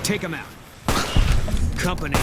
Take him out. Company.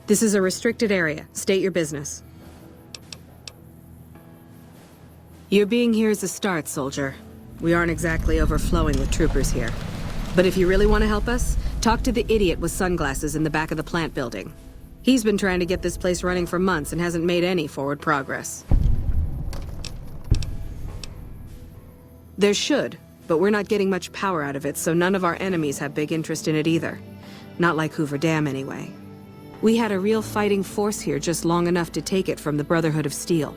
This is a restricted area. State your business. Your being here is a start, soldier. We aren't exactly overflowing with troopers here. But if you really want to help us, talk to the idiot with sunglasses in the back of the plant building. He's been trying to get this place running for months and hasn't made any forward progress. There should, but we're not getting much power out of it, so none of our enemies have big interest in it either. Not like Hoover Dam, anyway. We had a real fighting force here just long enough to take it from the Brotherhood of Steel.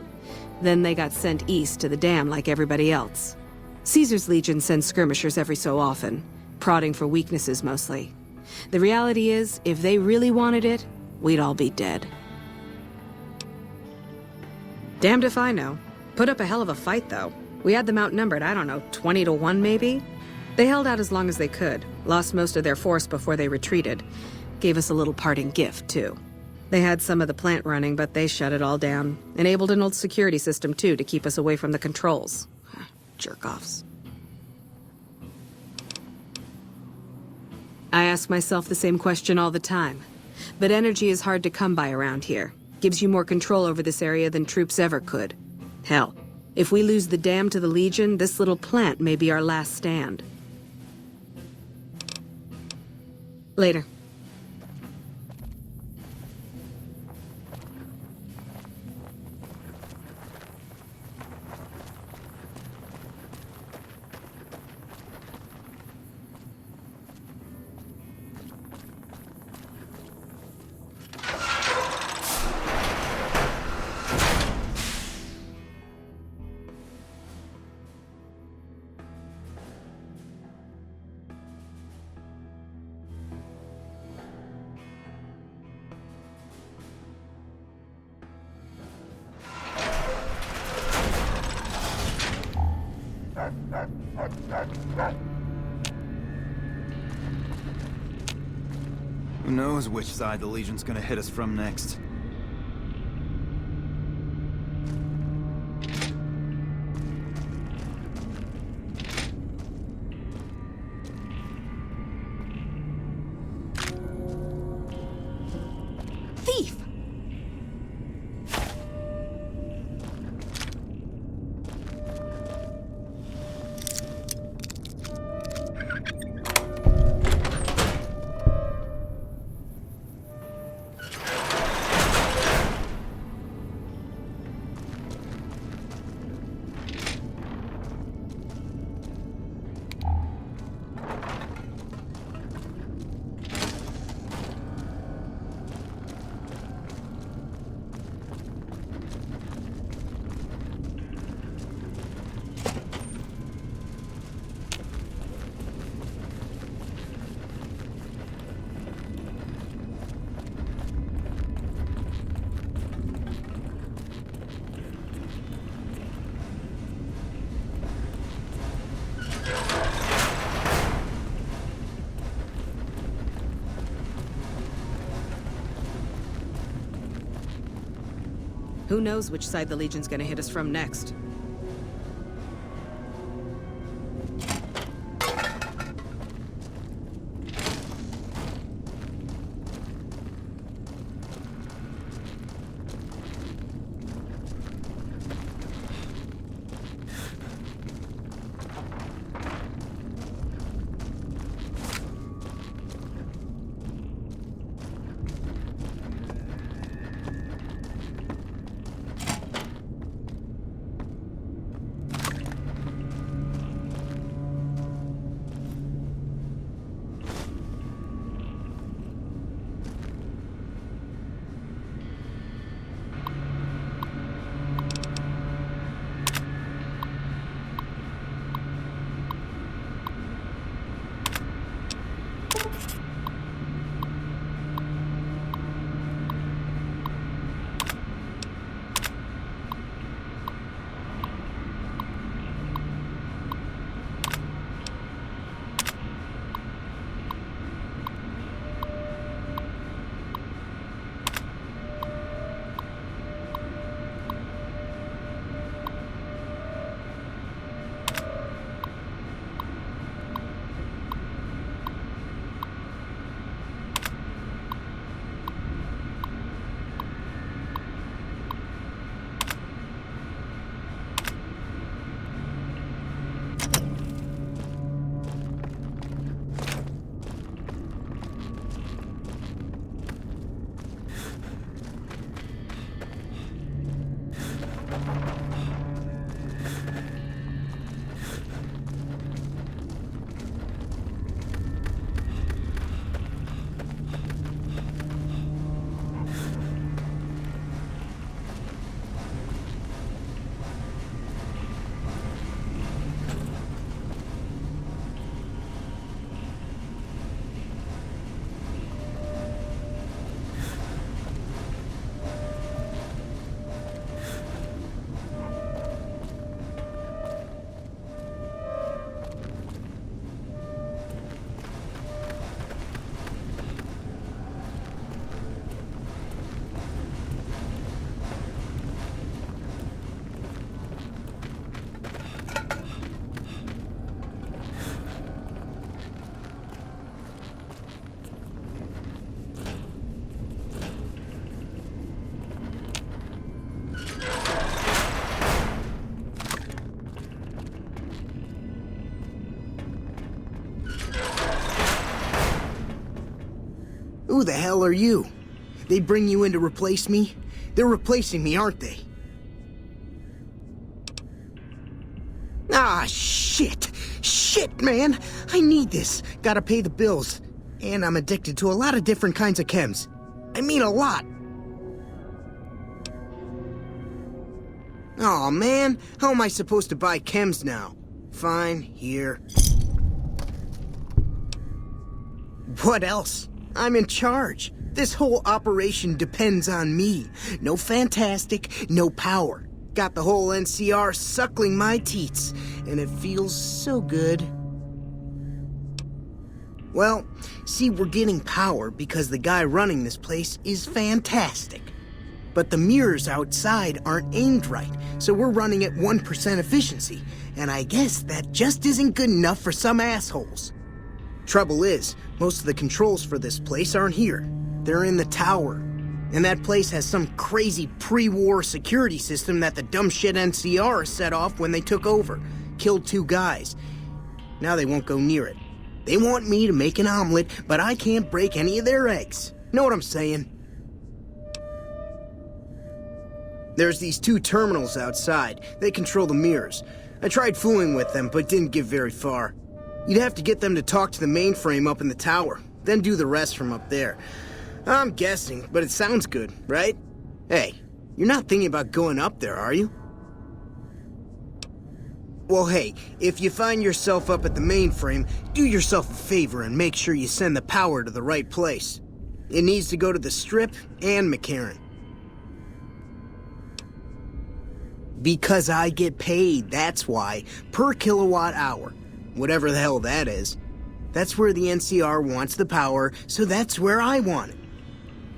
Then they got sent east to the dam like everybody else. Caesar's Legion sends skirmishers every so often, prodding for weaknesses mostly. The reality is, if they really wanted it, we'd all be dead. Damned if I know. Put up a hell of a fight, though. We had them outnumbered, I don't know, 20 to 1 maybe? They held out as long as they could, lost most of their force before they retreated. Gave us a little parting gift, too. They had some of the plant running, but they shut it all down. Enabled an old security system, too, to keep us away from the controls. Jerk-offs. I ask myself the same question all the time. But energy is hard to come by around here. Gives you more control over this area than troops ever could. Hell, if we lose the dam to the Legion, this little plant may be our last stand. Later. Who knows which side the Legion's gonna hit us from next? Thief! Who knows which side the Legion's gonna hit us from next? Who the hell are you? They bring you in to replace me? They're replacing me, aren't they? Ah, shit! Shit, man! I need this. Gotta pay the bills. And I'm addicted to a lot of different kinds of chems. I mean a lot. Aw, man. How am I supposed to buy chems now? Fine, here. What else? I'm in charge. This whole operation depends on me. No fantastic, no power. Got the whole NCR suckling my teats, and it feels so good. Well, see, we're getting power because the guy running this place is fantastic. But the mirrors outside aren't aimed right, so we're running at 1% efficiency, and I guess that just isn't good enough for some assholes. Trouble is, most of the controls for this place aren't here. They're in the tower. And that place has some crazy pre-war security system that the dumb shit NCR set off when they took over. Killed 2 guys. Now they won't go near it. They want me to make an omelet, but I can't break any of their eggs. Know what I'm saying? There's these 2 terminals outside. They control the mirrors. I tried fooling with them, but didn't get very far. You'd have to get them to talk to the mainframe up in the tower, then do the rest from up there. I'm guessing, but it sounds good, right? Hey, you're not thinking about going up there, are you? Well, hey, if you find yourself up at the mainframe, do yourself a favor and make sure you send the power to the right place. It needs to go to the Strip and McCarran. Because I get paid, that's why. Per kilowatt hour. Whatever the hell that is. That's where the NCR wants the power, so that's where I want it.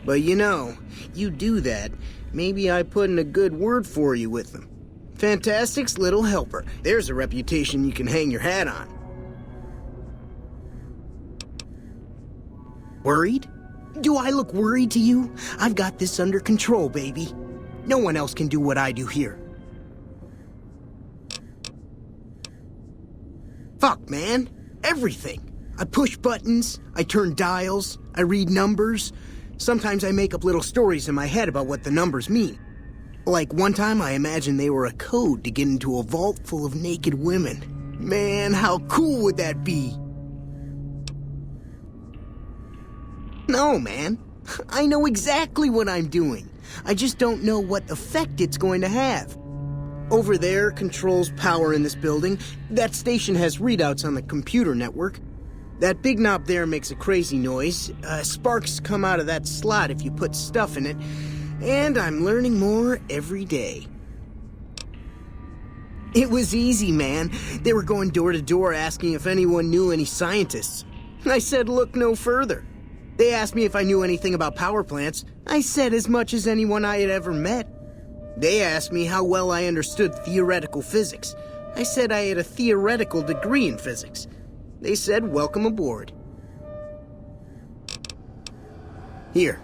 But you know, you do that, maybe I put in a good word for you with them. Fantastic's little helper. There's a reputation you can hang your hat on. Worried? Do I look worried to you? I've got this under control, baby. No one else can do what I do here. Fuck, man. Everything. I push buttons, I turn dials, I read numbers. Sometimes I make up little stories in my head about what the numbers mean. Like one time I imagined they were a code to get into a vault full of naked women. Man, how cool would that be? No, man. I know exactly what I'm doing. I just don't know what effect it's going to have. Over there controls power in this building. That station has readouts on the computer network. That big knob there makes a crazy noise. Sparks come out of that slot if you put stuff in it. And I'm learning more every day. It was easy, man. They were going door to door asking if anyone knew any scientists. I said look no further. They asked me if I knew anything about power plants. I said as much as anyone I had ever met. They asked me how well I understood theoretical physics. I said I had a theoretical degree in physics. They said welcome aboard. Here,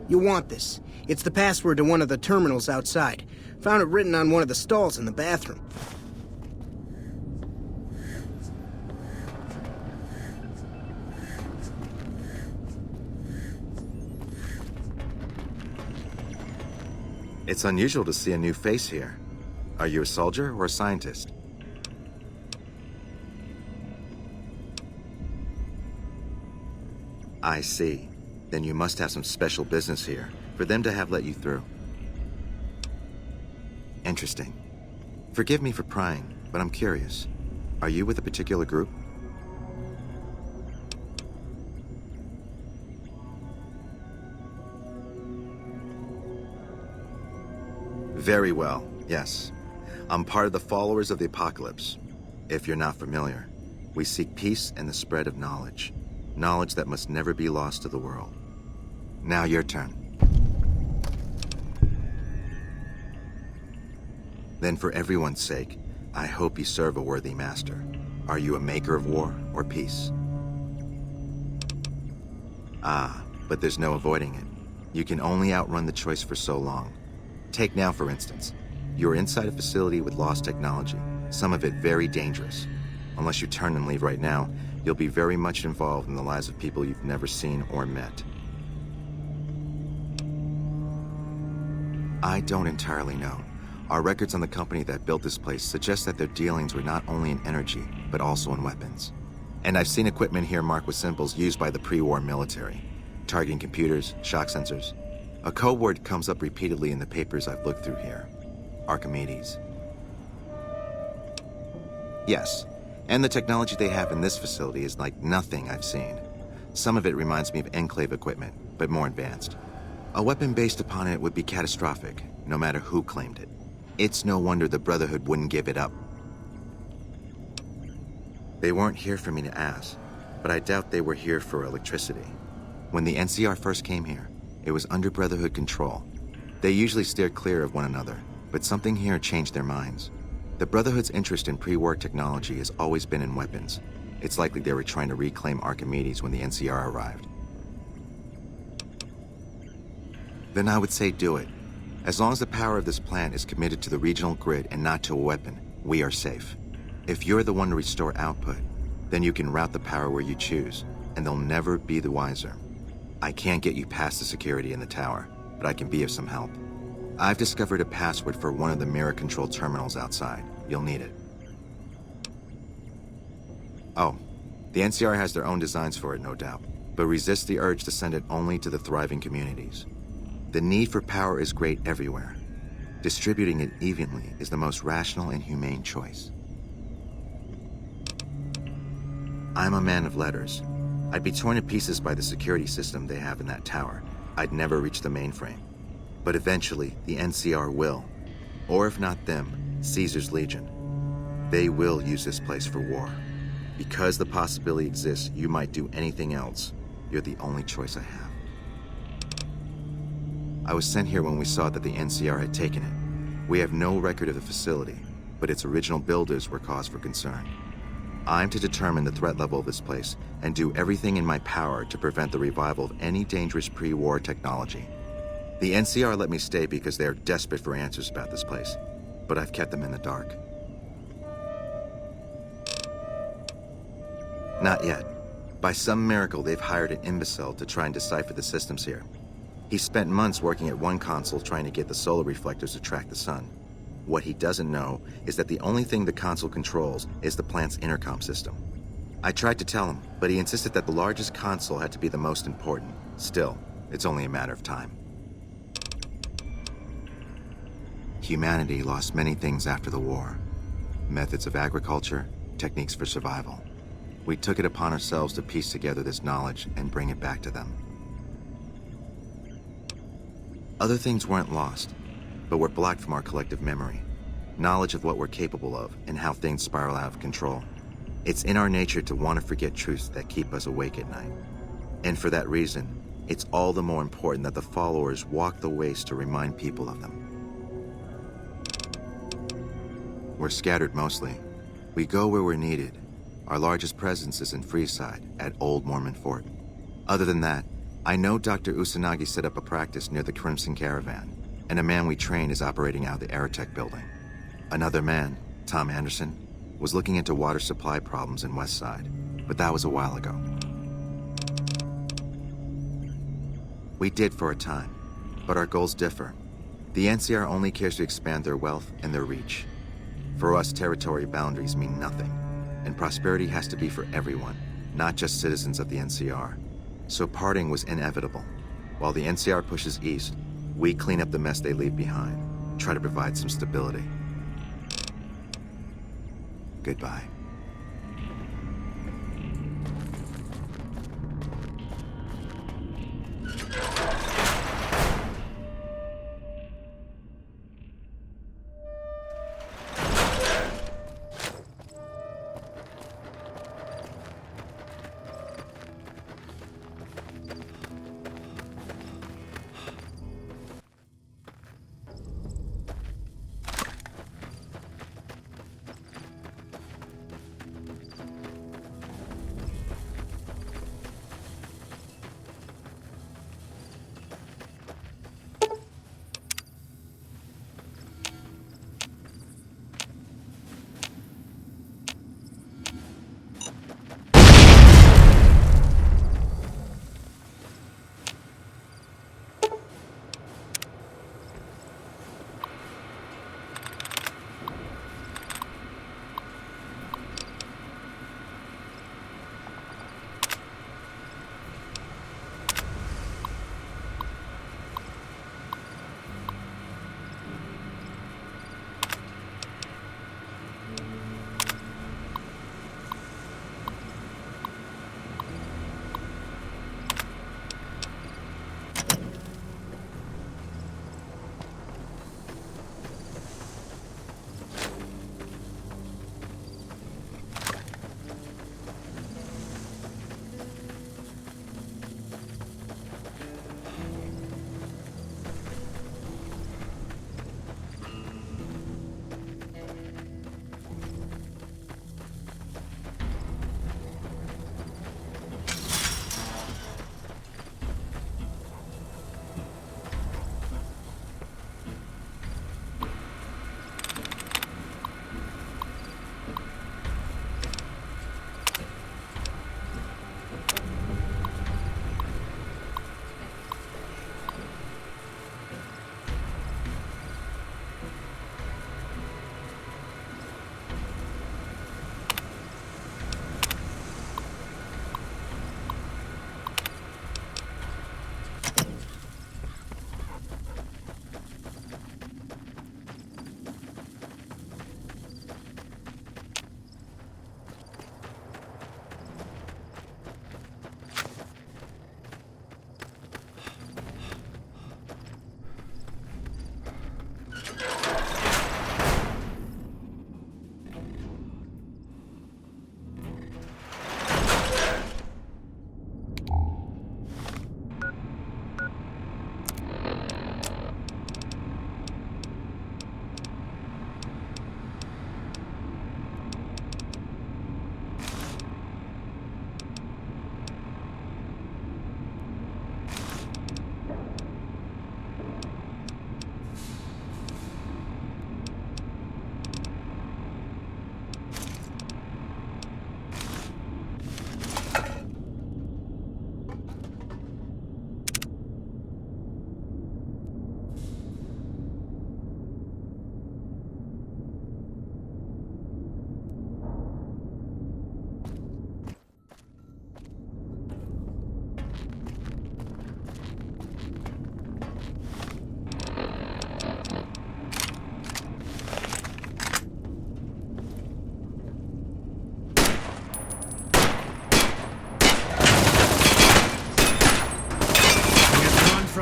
you'll want this. It's the password to one of the terminals outside. Found it written on one of the stalls in the bathroom. It's unusual to see a new face here. Are you a soldier or a scientist? I see. Then you must have some special business here for them to have let you through. Interesting. Forgive me for prying, but I'm curious. Are you with a particular group? Very well, yes. I'm part of the followers of the apocalypse. If you're not familiar, we seek peace and the spread of knowledge. Knowledge that must never be lost to the world. Now your turn. Then for everyone's sake, I hope you serve a worthy master. Are you a maker of war or peace? Ah, but there's no avoiding it. You can only outrun the choice for so long. Take now, for instance. You're inside a facility with lost technology, some of it very dangerous. Unless you turn and leave right now, you'll be very much involved in the lives of people you've never seen or met. I don't entirely know. Our records on the company that built this place suggest that their dealings were not only in energy, but also in weapons. And I've seen equipment here marked with symbols used by the pre-war military, targeting computers, shock sensors. A code word comes up repeatedly in the papers I've looked through here. Archimedes. Yes, and the technology they have in this facility is like nothing I've seen. Some of it reminds me of Enclave equipment, but more advanced. A weapon based upon it would be catastrophic, no matter who claimed it. It's no wonder the Brotherhood wouldn't give it up. They weren't here for me to ask, but I doubt they were here for electricity. When the NCR first came here, it was under Brotherhood control. They usually steered clear of one another, but something here changed their minds. The Brotherhood's interest in pre-war technology has always been in weapons. It's likely they were trying to reclaim Archimedes when the NCR arrived. Then I would say do it. As long as the power of this plant is committed to the regional grid and not to a weapon, we are safe. If you're the one to restore output, then you can route the power where you choose, and they'll never be the wiser. I can't get you past the security in the tower, but I can be of some help. I've discovered a password for one of the mirror control terminals outside. You'll need it. Oh, the NCR has their own designs for it, no doubt, but resist the urge to send it only to the thriving communities. The need for power is great everywhere. Distributing it evenly is the most rational and humane choice. I'm a man of letters. I'd be torn to pieces by the security system they have in that tower. I'd never reach the mainframe. But eventually, the NCR will. Or if not them, Caesar's Legion. They will use this place for war. Because the possibility exists you might do anything else, you're the only choice I have. I was sent here when we saw that the NCR had taken it. We have no record of the facility, but its original builders were cause for concern. I'm to determine the threat level of this place and do everything in my power to prevent the revival of any dangerous pre-war technology. The NCR let me stay because they are desperate for answers about this place, but I've kept them in the dark. Not yet. By some miracle, they've hired an imbecile to try and decipher the systems here. He spent months working at one console trying to get the solar reflectors to track the sun. What he doesn't know is that the only thing the console controls is the plant's intercom system. I tried to tell him, but he insisted that the largest console had to be the most important. Still, it's only a matter of time. Humanity lost many things after the war. Methods of agriculture, techniques for survival. We took it upon ourselves to piece together this knowledge and bring it back to them. Other things weren't lost, but were blocked from our collective memory. Knowledge of what we're capable of and how things spiral out of control. It's in our nature to want to forget truths that keep us awake at night. And for that reason, it's all the more important that the followers walk the ways to remind people of them. We're scattered mostly. We go where we're needed. Our largest presence is in Freeside, at Old Mormon Fort. Other than that, I know Dr. Usanagi set up a practice near the Crimson Caravan, and a man we train is operating out of the Aerotech building. Another man, Tom Anderson, was looking into water supply problems in Westside, but that was a while ago. We did for a time, but our goals differ. The NCR only cares to expand their wealth and their reach. For us, territory boundaries mean nothing, and prosperity has to be for everyone, not just citizens of the NCR. So parting was inevitable. While the NCR pushes east, we clean up the mess they leave behind, try to provide some stability. Goodbye.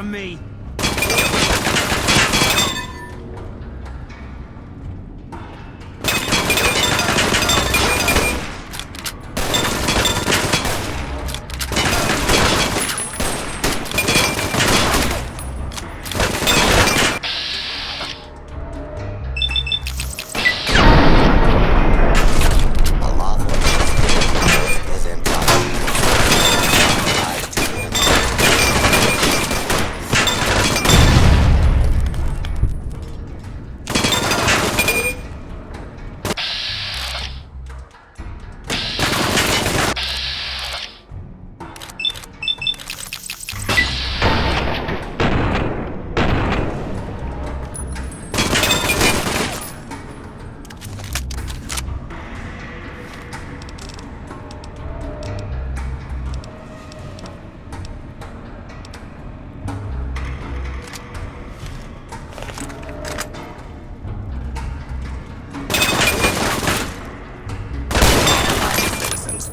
from me.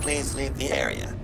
Please leave the area.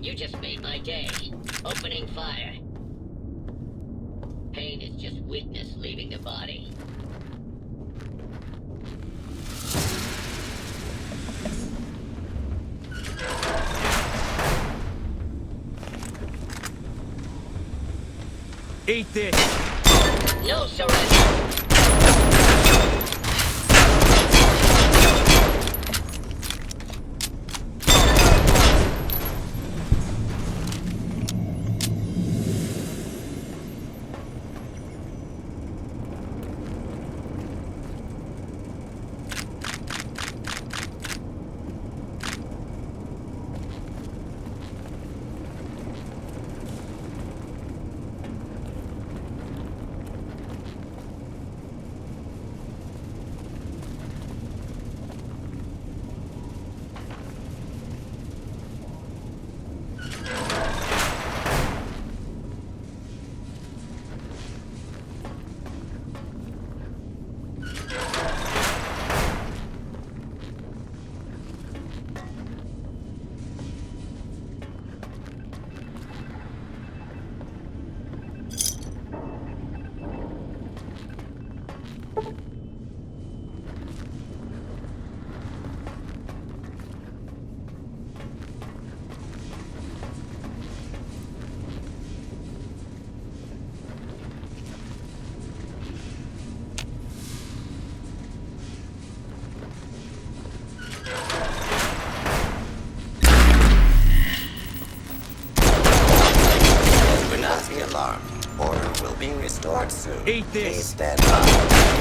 You just made my day. Opening fire. Pain is just witness leaving the body. Eat this! No surrender! Do not be alarmed. Order will be restored soon. Eat this. Please stand by.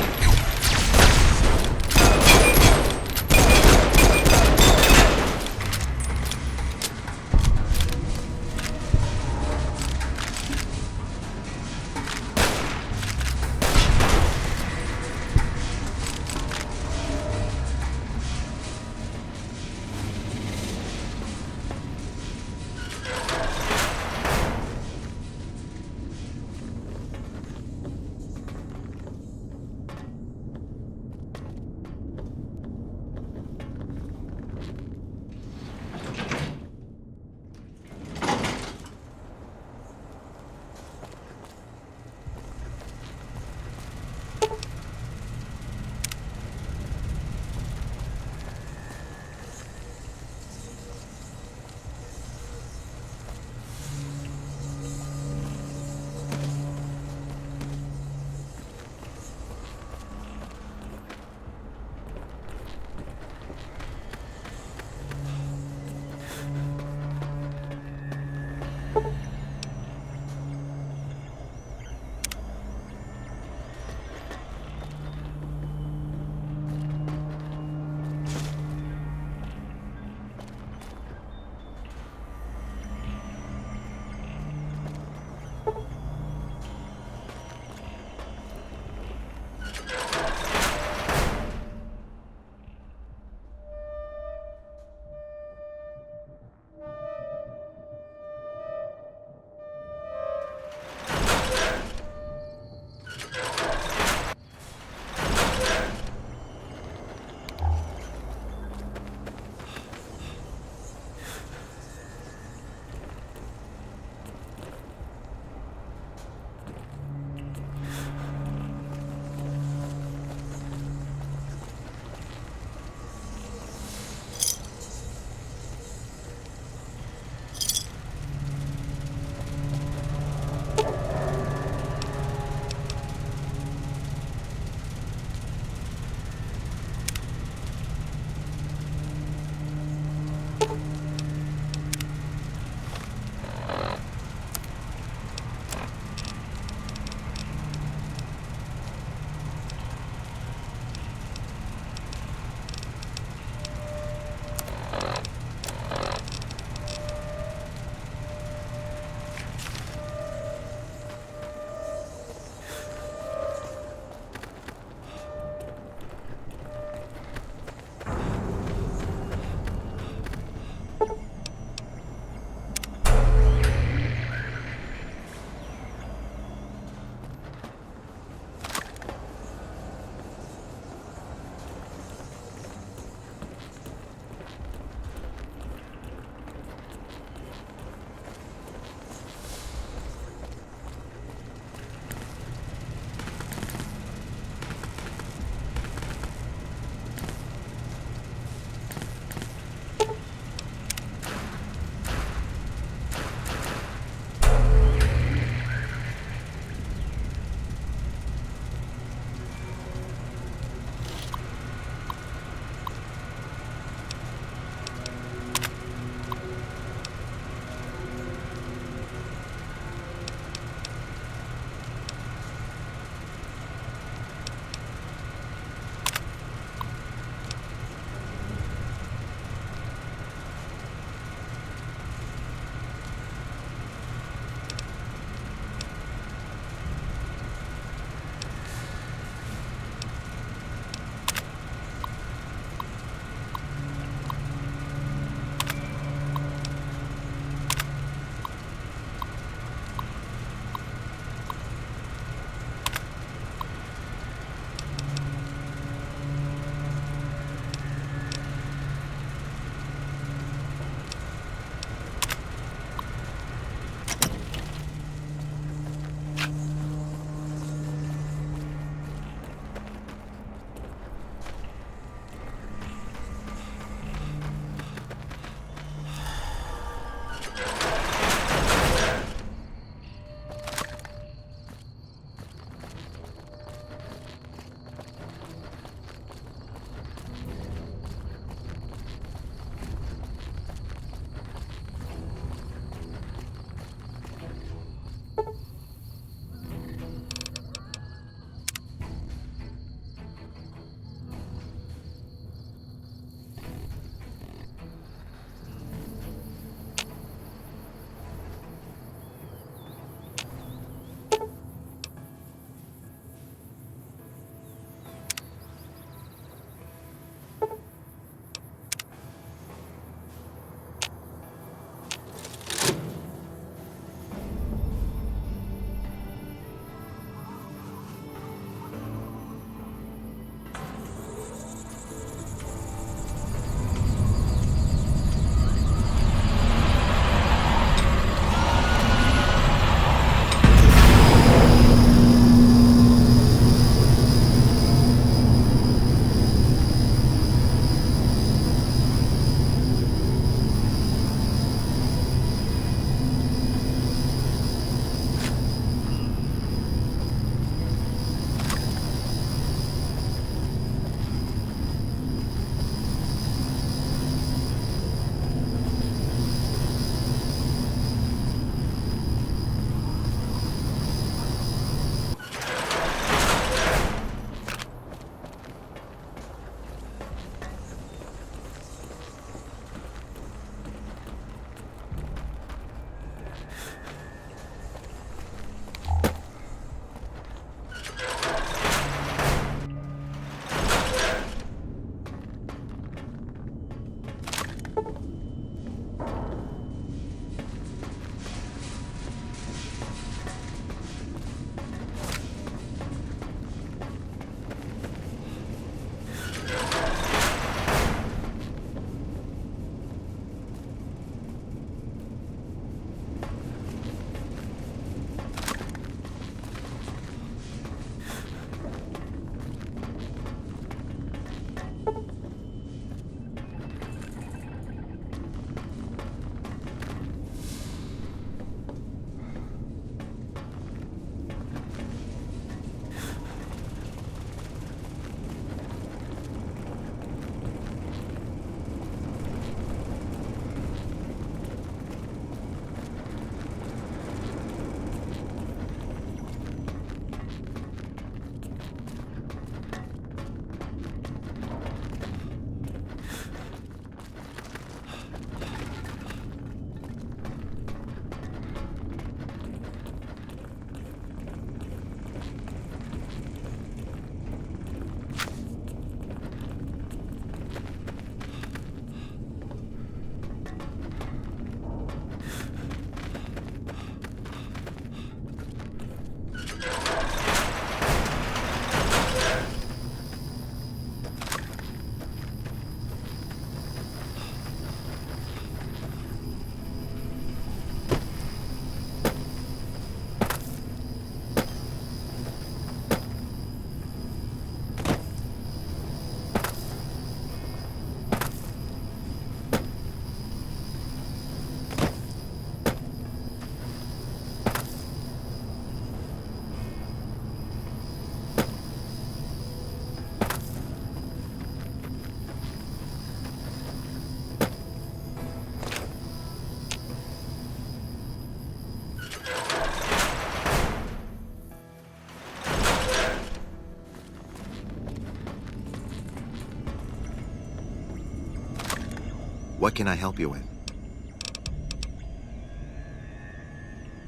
What can I help you with?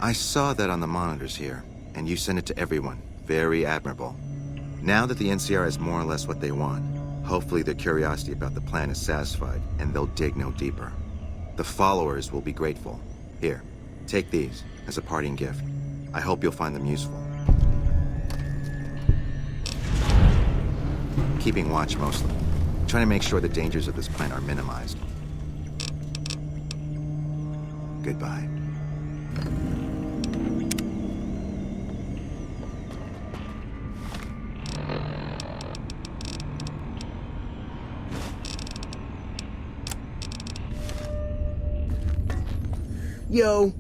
I saw that on the monitors here, and you sent it to everyone. Very admirable. Now that the NCR is more or less what they want, hopefully their curiosity about the plan is satisfied, and they'll dig no deeper. The followers will be grateful. Here, take these as a parting gift. I hope you'll find them useful. Keeping watch mostly. Trying to make sure the dangers of this plan are minimized. Goodbye. Yo.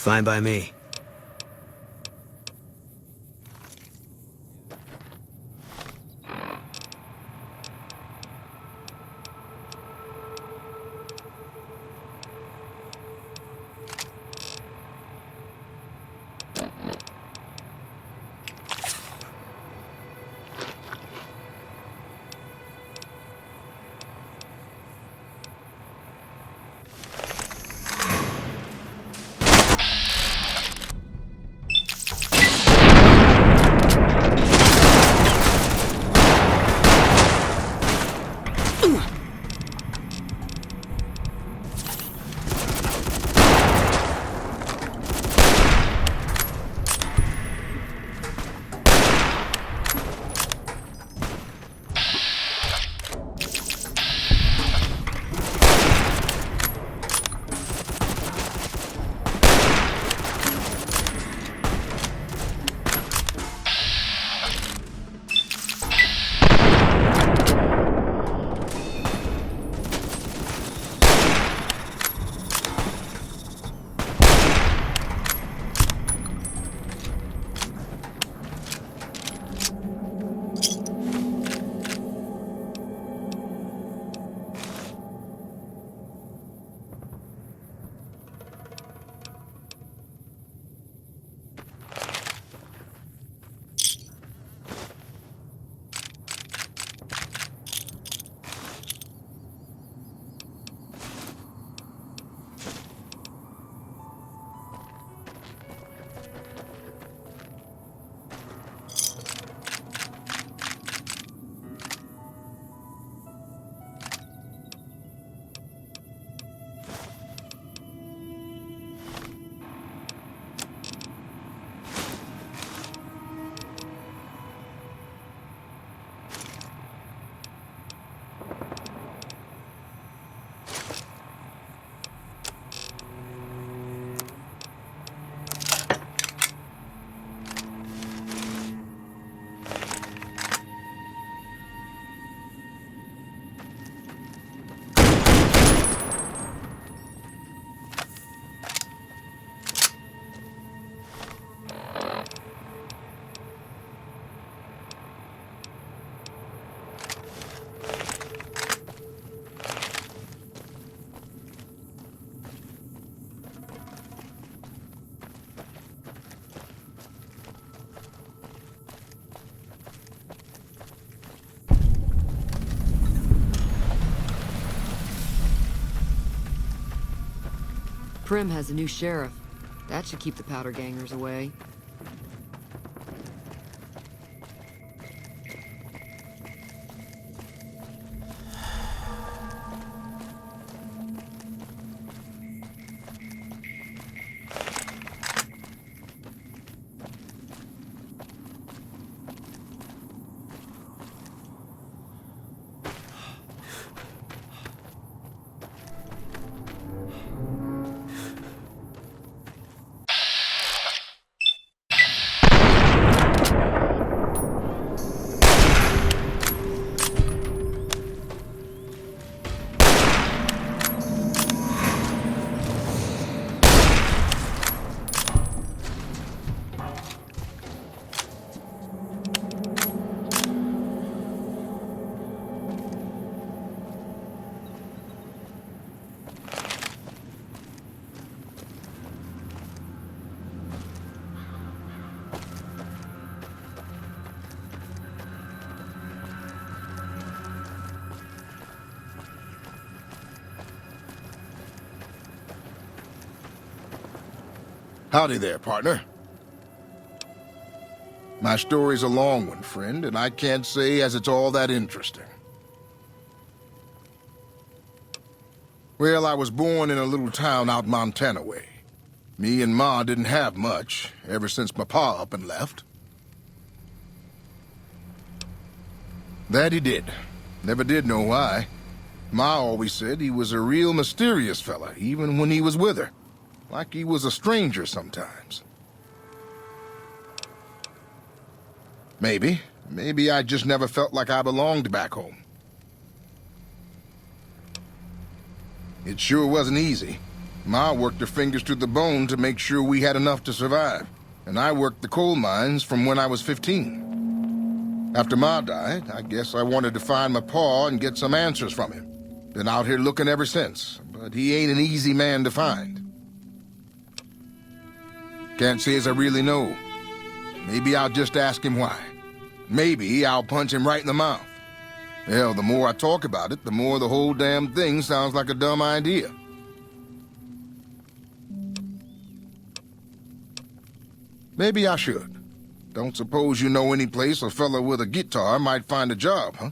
Fine by me. Prim has a new sheriff. That should keep the powder gangers away. Howdy there, partner. My story's a long one, friend, and I can't say as it's all that interesting. Well, I was born in a little town out Montana way. Me and Ma didn't have much, ever since my pa up and left. That he did. Never did know why. Ma always said he was a real mysterious fella, even when he was with her. Like he was a stranger sometimes. Maybe. Maybe I just never felt like I belonged back home. It sure wasn't easy. Ma worked her fingers to the bone to make sure we had enough to survive. And I worked the coal mines from when I was 15. After Ma died, I guess I wanted to find my pa and get some answers from him. Been out here looking ever since, but he ain't an easy man to find. Can't say as I really know. Maybe I'll just ask him why. Maybe I'll punch him right in the mouth. Hell, the more I talk about it, the more the whole damn thing sounds like a dumb idea. Maybe I should. Don't suppose you know any place a fella with a guitar might find a job, huh?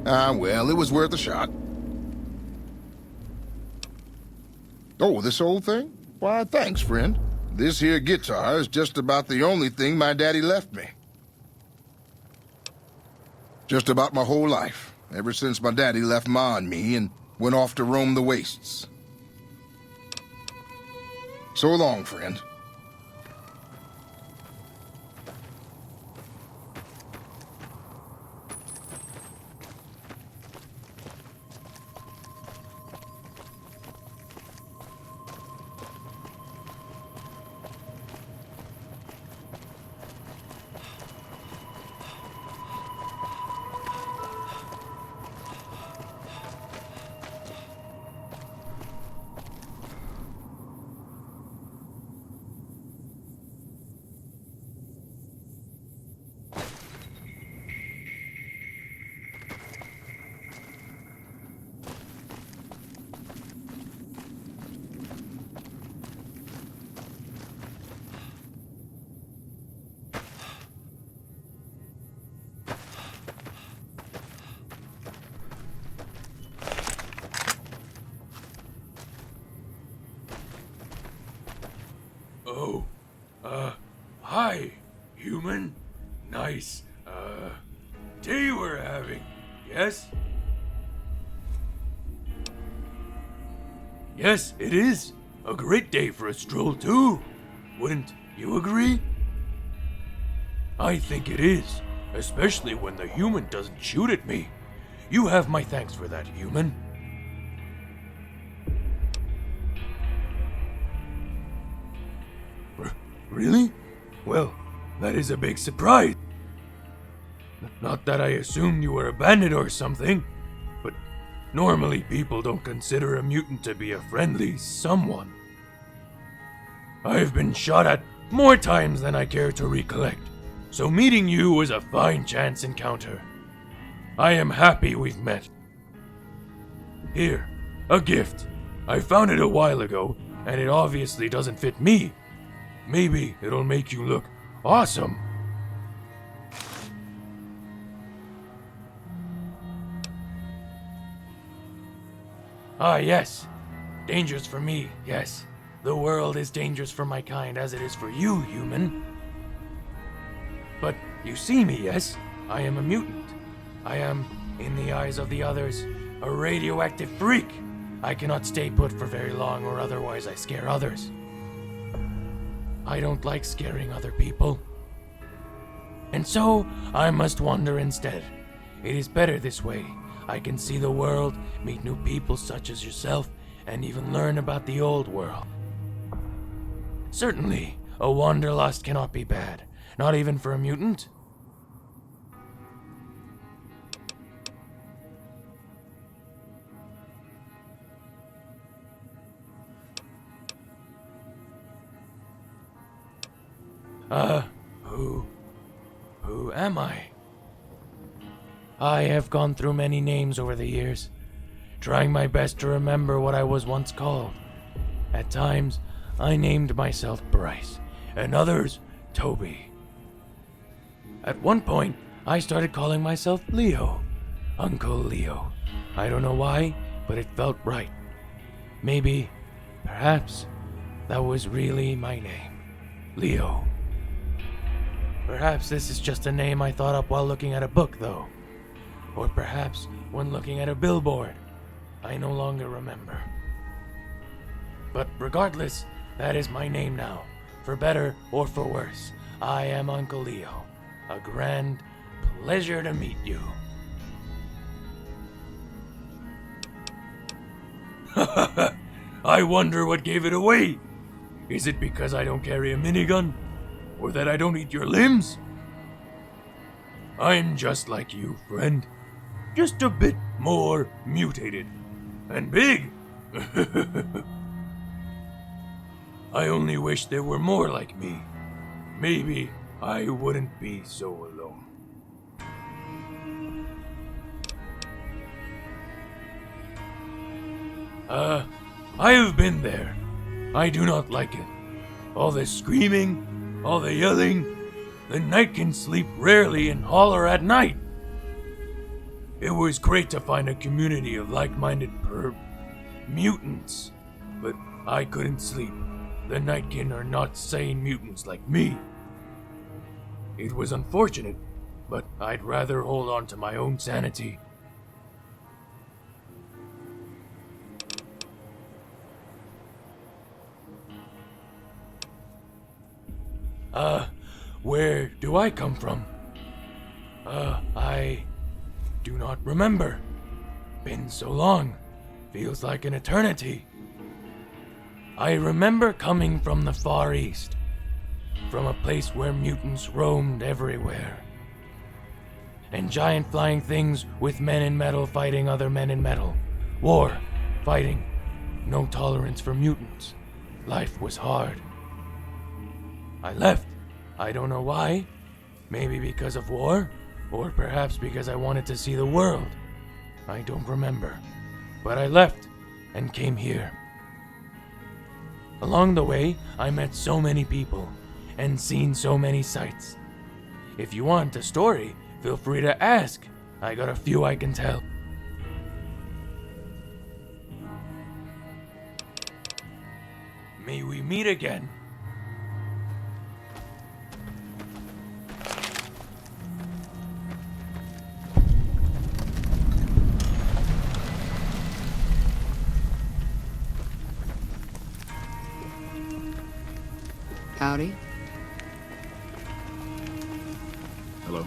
Ah, well, it was worth a shot. Oh, this old thing? Why, thanks, friend. This here guitar is just about the only thing my daddy left me. Just about my whole life, ever since my daddy left Ma and me and went off to roam the wastes. So long, friend. Oh, hi, human. Nice, day we're having, yes? Yes, it is. A great day for a stroll, too. Wouldn't you agree? I think it is, especially when the human doesn't shoot at me. You have my thanks for that, human. Really? Well, that is a big surprise. Not that I assumed you were a bandit or something, but normally people don't consider a mutant to be a friendly someone. I've been shot at more times than I care to recollect, so meeting you was a fine chance encounter. I am happy we've met. Here, a gift. I found it a while ago, and it obviously doesn't fit me. Maybe it'll make you look awesome. Ah, yes. Dangerous for me, yes. The world is dangerous for my kind as it is for you, human. But you see me, yes? I am a mutant. I am, in the eyes of the others, a radioactive freak. I cannot stay put for very long or otherwise I scare others. I don't like scaring other people. And so, I must wander instead. It is better this way. I can see the world, meet new people such as yourself, and even learn about the old world. Certainly, a wanderlust cannot be bad, not even for a mutant. Who am I? I have gone through many names over the years, trying my best to remember what I was once called. At times, I named myself Bryce, and others, Toby. At one point, I started calling myself Leo, Uncle Leo. I don't know why, but it felt right. Maybe, perhaps, that was really my name, Leo. Perhaps this is just a name I thought up while looking at a book, though. Or perhaps when looking at a billboard. I no longer remember. But regardless, that is my name now. For better or for worse, I am Uncle Leo. A grand pleasure to meet you. I wonder what gave it away. Is it because I don't carry a minigun? Or that I don't eat your limbs? I'm just like you, friend. Just a bit more mutated. And big. I only wish there were more like me. Maybe I wouldn't be so alone. I have been there. I do not like it. All the screaming, all the yelling. The night can sleep rarely and holler at night. It was great to find a community of like-minded mutants, but I couldn't sleep. The Nightkin are not sane mutants like me. It was unfortunate, but I'd rather hold on to my own sanity. Where do I come from? I do not remember. Been so long. Feels like an eternity. I remember coming from the Far East. From a place where mutants roamed everywhere. And giant flying things with men in metal fighting other men in metal. War. Fighting. No tolerance for mutants. Life was hard. I left. I don't know why. Maybe because of war, or perhaps because I wanted to see the world. I don't remember. But I left and came here. Along the way, I met so many people and seen so many sights. If you want a story, feel free to ask. I got a few I can tell. May we meet again. Howdy. Hello.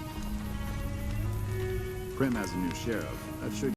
Prim has a new sheriff. That should